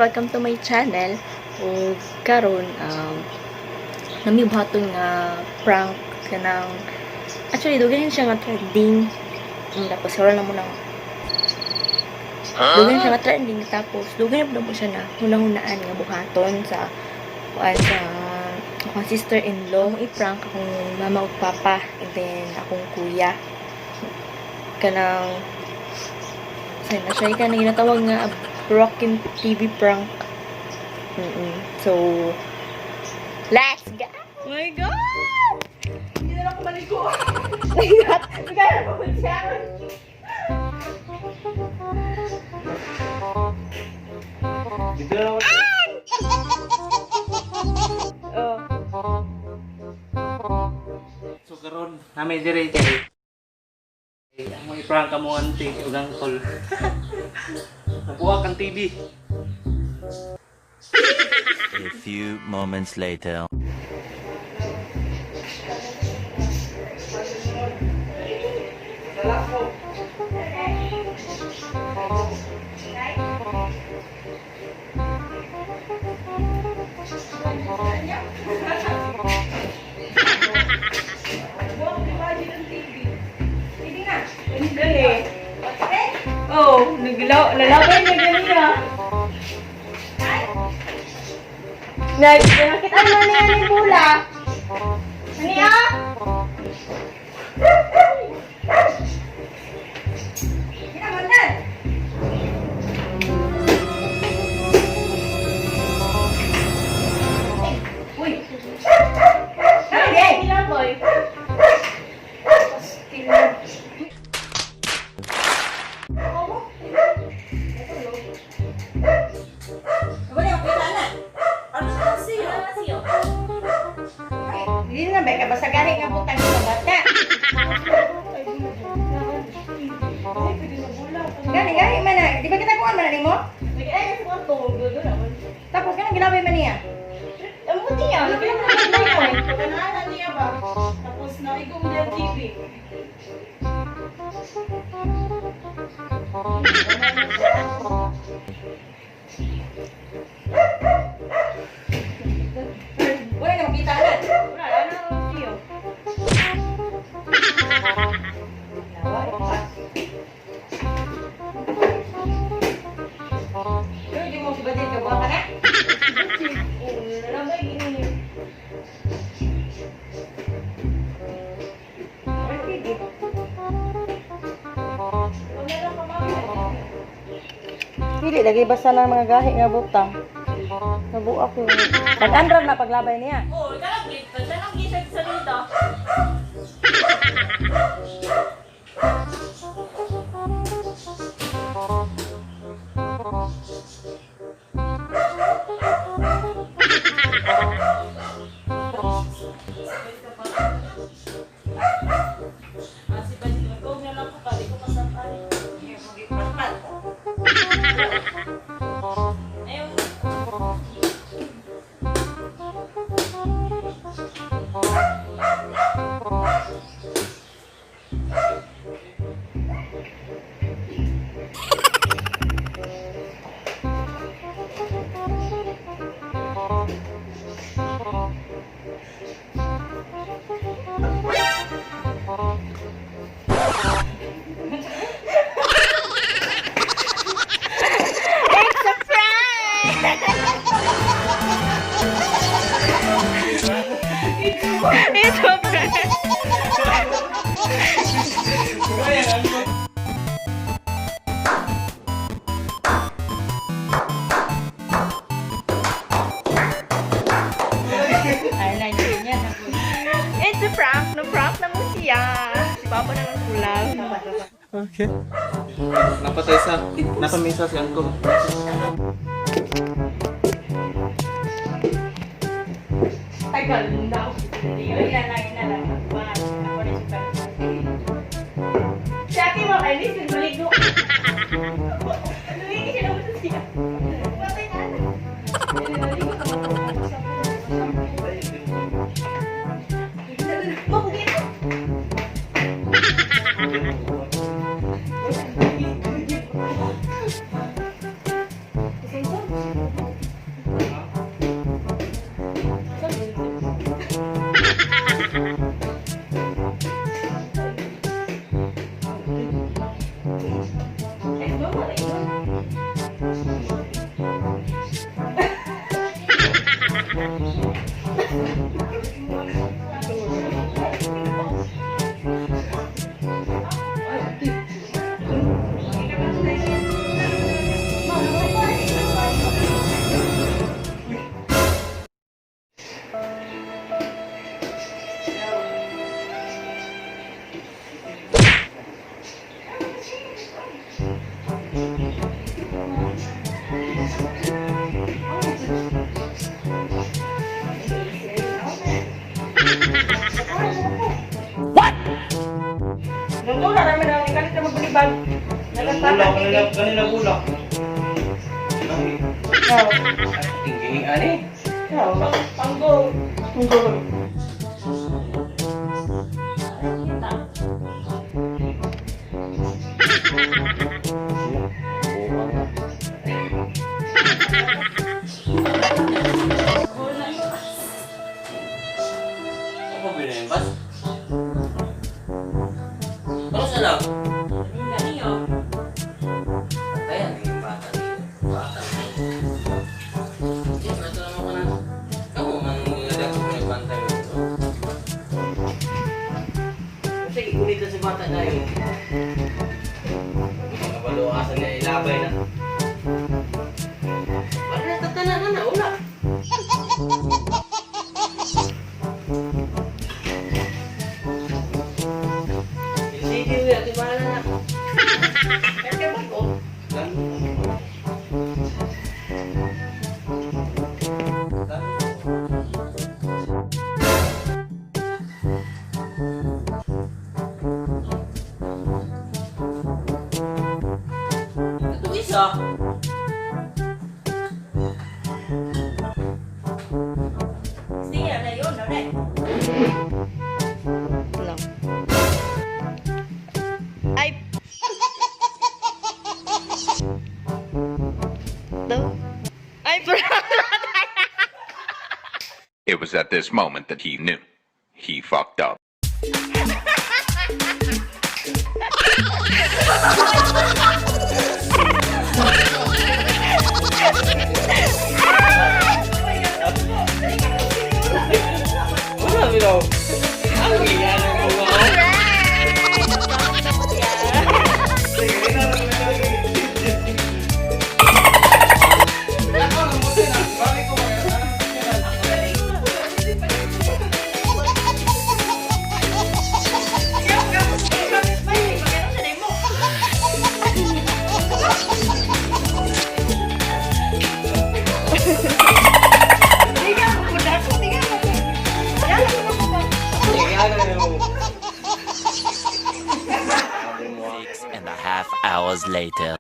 welcome to my channel. O karon nami buhaton nga prank kanang actually dugan siya nga trending. Tapos karon na mo nang dugan siya nga trending tapos dugan na mo siya na hunahunaan nga buhaton sa akong sister-in-law. I-prank akong mama ug papa and then akong kuya. Kanang na siya ka na ginatawag nga Rockin' TV prank. So, let's go! Oh my God! Hindi na lang kumaligo. Nagkaya na pa siya. So karon namin dire kay ang mga prank ka mo anti ugang tol. Nabuak ang TV. A few moments later. Oh, lalabay na ganyan. Nakita mo na yan yung bula. Ano yan? Kinamandan. Uy. Ay, ilan boy? Hindi na ba? Kabasagahin nga butang sa bata. Gani man na. Di ba kita kuhan man na mo? Ay, kasi kung tungod doon naman. Tapos ka nang ginabay man niya? Ang buti niya. Kanahan niya ba? Tapos naigong niya TV. Wala na makita na. Wala na siyo. Pero di mo si Badit ka buha ka na? Nalambay gini. Hindi, lagi basta na mga gahi nga butang. Nabuak yung... Pag-andram na paglabay niya. Oo, talang gisag sa dito. Si Badit, mag-go na lang ko pa. Di ko pasapal. Ayaw. It's a prank! It's a prank! No-prank na mo siya! Si Papa na lang kulang. Okay. Napatay sa napamisa si Angko. Tagal mo daw. Yun na lang. Si ate mo, ay listen, maligo. Luwigi siya naman sa siya. Patay na. Maligo ka mo. Mabugin mo. Isang Nung na namin na kalit na magbulibag. Bulak, kanina bulak. Oo. Tingin ani. Oo. Panggo. Panggo. Apa bilhin, Bas? Terus ano? Kaya yung bata dito. Bata. Yes, ito naman ka na. Kamu man nagdag ko nagbantay mo ito. Kasi ulit na si bata na yun. Mga baluasan niya ilabay na. Parang natatanan na ula. Hindi niya, di ba na? Kaya ba ko? Ito isa. Siya na yun, no, Nek? Lang. Ay! Daw. Ay, It was at this moment that he knew. He fucked up. Wala, Milo. Ang iyan ang mga. Sige, na lang na lagi. Ako, namutin na. Balik ko ngayon. Six and a half hours later.